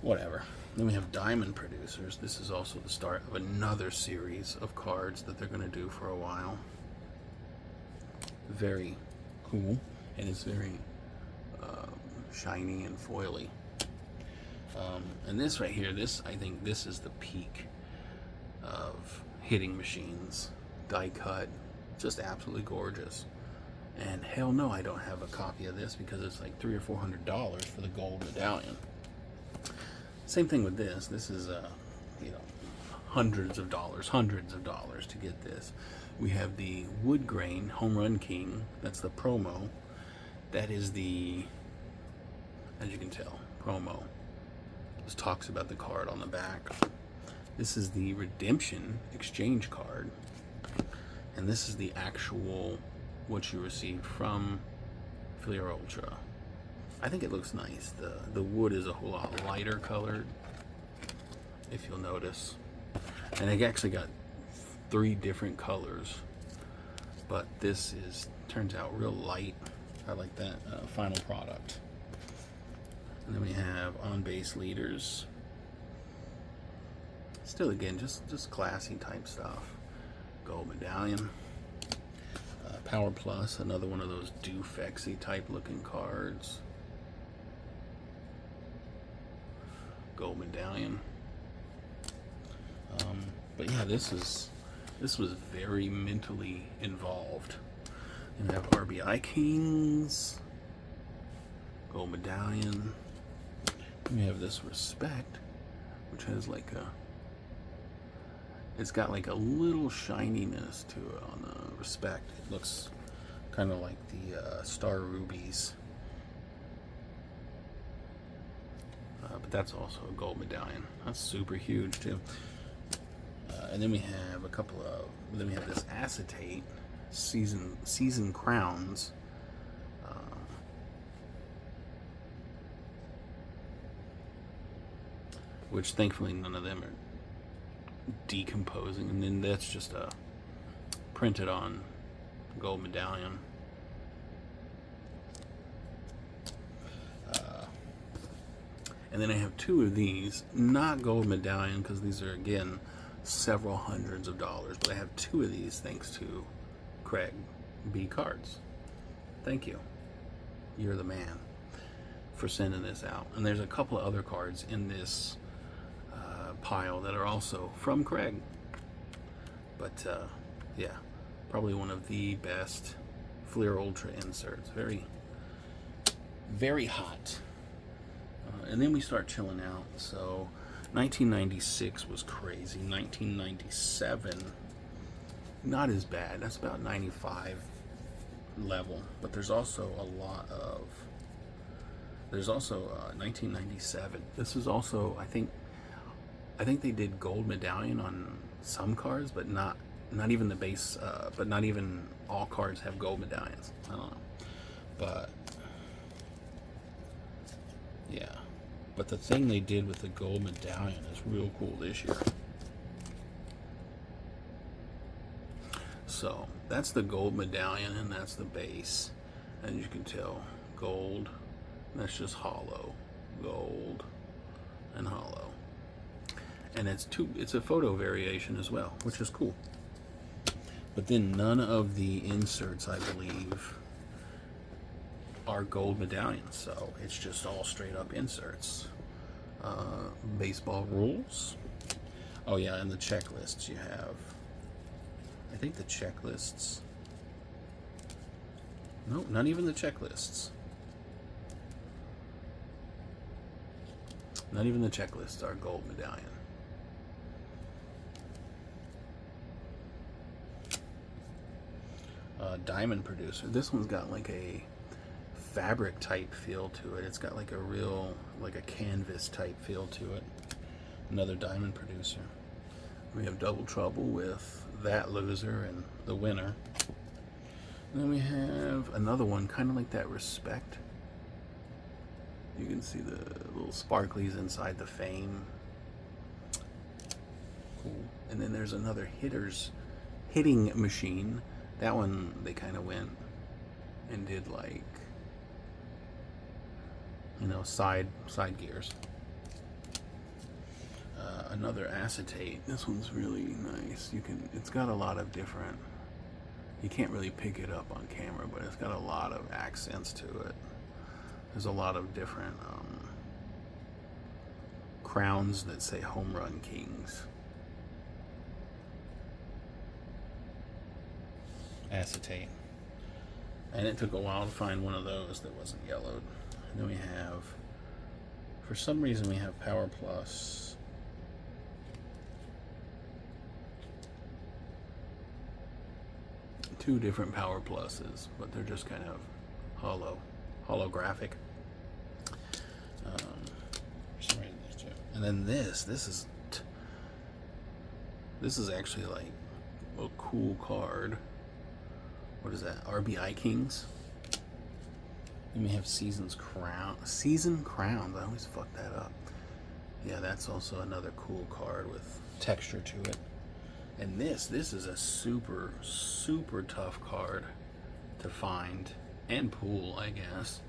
Whatever. Then we have Diamond Producers. This is also the start of another series of cards that they're going to do for a while. Very cool, and it's very shiny and foily. And this right here, I think this is the peak of hitting machines. Die cut, just absolutely gorgeous. And hell no, I don't have a copy of this because it's like $300 or $400 for the gold medallion. Same thing with this. This is hundreds of dollars to get this. We have the Wood Grain Home Run King. That's the promo. That is the, as you can tell, promo. This talks about the card on the back. This is the Redemption Exchange card. And this is the actual, what you received from Fleer Ultra. I think it looks nice. The wood is a whole lot lighter colored, if you'll notice. And it actually got 3 different colors. But this turns out real light. I like that final product. And then we have On Base Leaders. Still, again, just classy type stuff. Gold medallion. Power Plus, another one of those Dufexy type looking cards. Gold medallion. But yeah, this was very mentally involved. And we have RBI Kings. Gold medallion. We have this Respect, which has like it's got like a little shininess to it on the Respect. It looks kind of like the Star Rubies. But that's also a gold medallion. That's super huge too. And then we have then we have this Acetate Season Crowns. Which thankfully none of them are decomposing, and then that's just a printed on gold medallion. And then I have 2 of these, not gold medallion because these are again several hundreds of dollars, but I have 2 of these thanks to Craig B Cards. Thank you. You're the man for sending this out. And there's a couple of other cards in this pile that are also from Craig. But yeah, probably one of the best Fleer Ultra inserts. Very, very hot. And then we start chilling out. So 1996 was crazy. 1997, not as bad. That's about 95 level. But there's also a lot of, there's also 1997. This is also, I think they did gold medallion on some cards, but not even the base, but not even all cards have gold medallions. I don't know. But yeah. But the thing they did with the gold medallion is real cool this year. So that's the gold medallion, and that's the base. And you can tell, gold, that's just hollow, gold, and hollow. And it's a photo variation as well, which is cool. But then none of the inserts, I believe, are gold medallions, so it's just all straight up inserts. Baseball rules. Oh yeah, and the checklists you have. I think the checklists. No, not even the checklists. Not even the checklists are gold medallion. Diamond Producer. This one's got like a fabric type feel to it. It's got like a real, like a canvas type feel to it. Another Diamond Producer. We have Double Trouble with That Loser and The Winner. And then we have another one kind of like that Respect. You can see the little sparklies inside the Fame. Cool. And then there's another Hitting Machine. That one they kind of went and did like, you know, side gears. another acetate. This one's really nice. It's got a lot of different, you can't really pick it up on camera, but it's got a lot of accents to it. There's a lot of different crowns that say Home Run Kings. Acetate. And it took a while to find one of those that wasn't yellowed. And then we have, for some reason, we have Power Plus. Two different Power Pluses, but they're just kind of holographic. For some reason, there's two. And then this is actually like a cool card. What is that? RBI Kings. And we have Seasoned Crowns. I always fuck that up. Yeah, that's also another cool card with texture to it. And this is a super, super tough card to find and pull, I guess.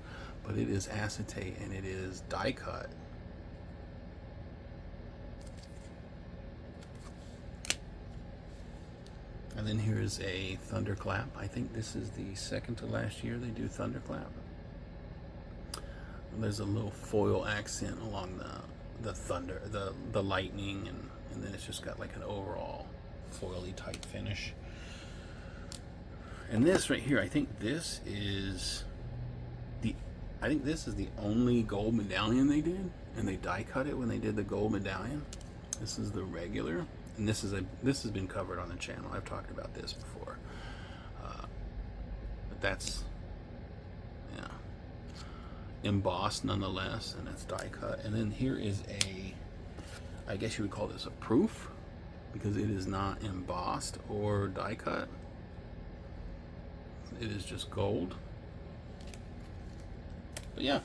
But it is acetate and it is die cut. And then here's a Thunderclap. I think this is the second to last year they do Thunderclap. There's a little foil accent along the thunder, the lightning, and then it's just got like an overall foily type finish. And this right here, I think this is the only gold medallion they did, and they die cut it when they did the gold medallion. This is the regular. And this has been covered on the channel. I've talked about this before, but that's embossed nonetheless, and it's die cut. And then here is I guess you would call this a proof, because it is not embossed or die cut. It is just gold. But yeah,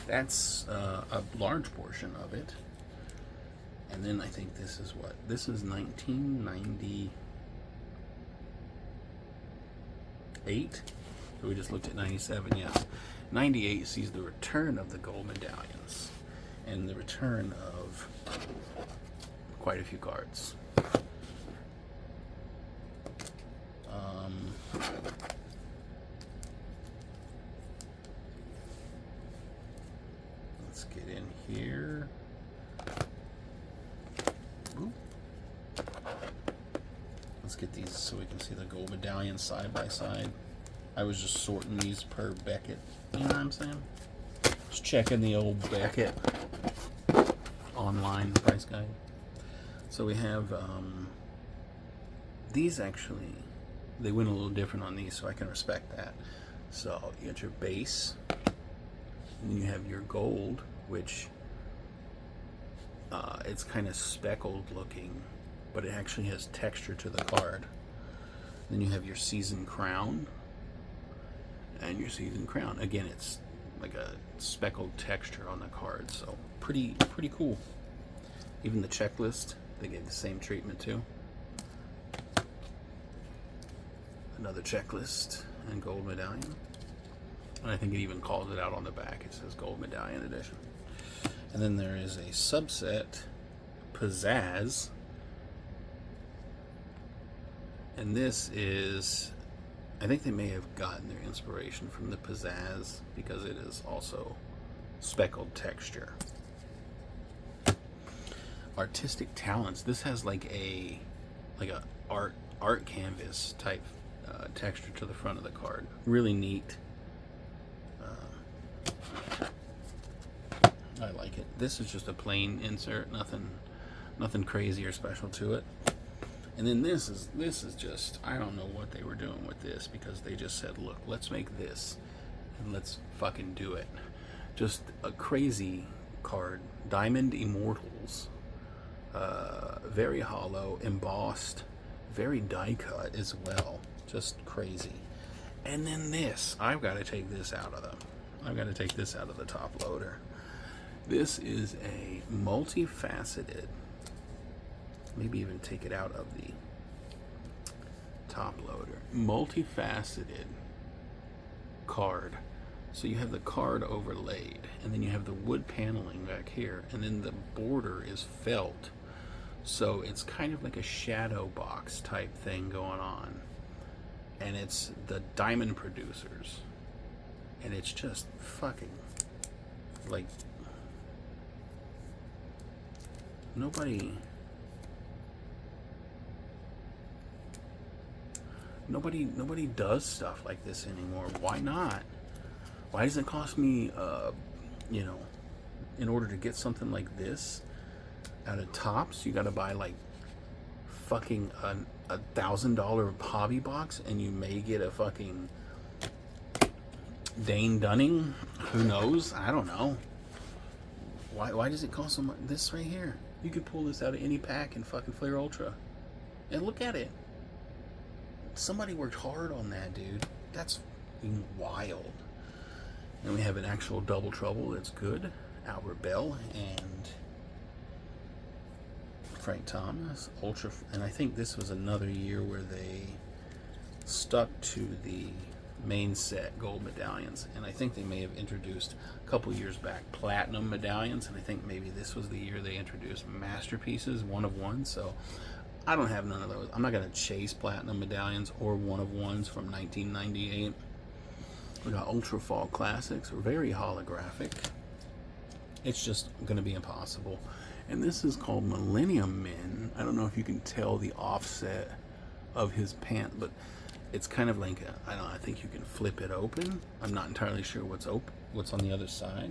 that's a large portion of it. And then I think this is 1998. So we just looked at 97, yeah. 98 sees the return of the gold medallions and the return of quite a few cards. Let's get in here. Let's get these so we can see the gold medallion side by side. I was just sorting these per Beckett. You know what I'm saying? Just checking the old Beckett online price guide. So we have these actually, they went a little different on these, so I can respect that. So you got your base, and then you have your gold, which it's kind of speckled looking, but it actually has texture to the card. Then you have your Seasoned Crown and your Seasoned Crown. Again, it's like a speckled texture on the card, so pretty cool. Even the checklist, they gave the same treatment too. Another checklist and gold medallion. And I think it even calls it out on the back. It says gold medallion edition. And then there is a subset, Pizzazz. And this is, I think they may have gotten their inspiration from the Pizzazz because it is also speckled texture. Artistic Talents. This has like a art canvas type texture to the front of the card. Really neat. I like it. This is just a plain insert, nothing crazy or special to it. And then this is just, I don't know what they were doing with this, because they just said, look, let's make this and let's fucking do it. Just a crazy card. Diamond Immortals. Very hollow, embossed, very die cut as well. Just crazy. And then this, I've got to take this out of the top loader. This is a multifaceted, maybe even take it out of the top loader, multifaceted card So you have the card overlaid, and then you have the wood paneling back here, and then the border is felt. So it's kind of like a shadow box type thing going on. And it's the Diamond Producers. And it's just fucking like nobody does stuff like this anymore. Why not? Why does it cost me you know, in order to get something like this out of Tops, you gotta buy like fucking a $1,000 hobby box, and you may get a fucking Dane Dunning. Who knows? I don't know. Why does it cost so much? This right here, you could pull this out of any pack in fucking Flair Ultra, and look at it. Somebody worked hard on that, dude. That's fucking wild. And we have an actual Double Trouble that's good. Albert Bell and Frank Thomas, Ultra, and I think this was another year where they stuck to the main set gold medallions, and I think they may have introduced a couple years back platinum medallions, and I think maybe this was the year they introduced masterpieces, one of one. So I don't have none of those. I'm not going to chase platinum medallions or one of ones from 1998. We got Ultra Fall Classics, very holographic. It's just going to be impossible. And this is called Millennium Men. I don't know if you can tell the offset of his pant, but it's kind of like I think you can flip it open. I'm not entirely sure what's on the other side.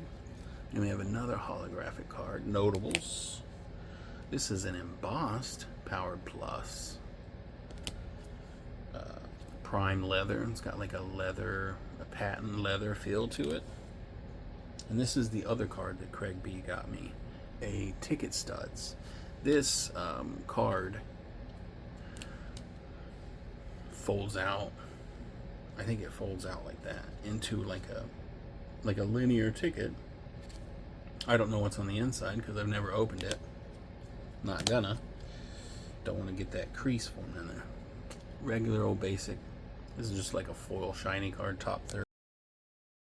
And we have another holographic card, Notables. This is an embossed Powered Plus. Prime leather. It's got like a patent leather feel to it. And this is the other card that Craig B got me, a Ticket Studs. This card folds out. I think it folds out like that into like a linear ticket. I don't know what's on the inside because I've never opened it. Not gonna. Don't want to get that crease formed in there. Regular old basic. This is just like a foil shiny card, top third.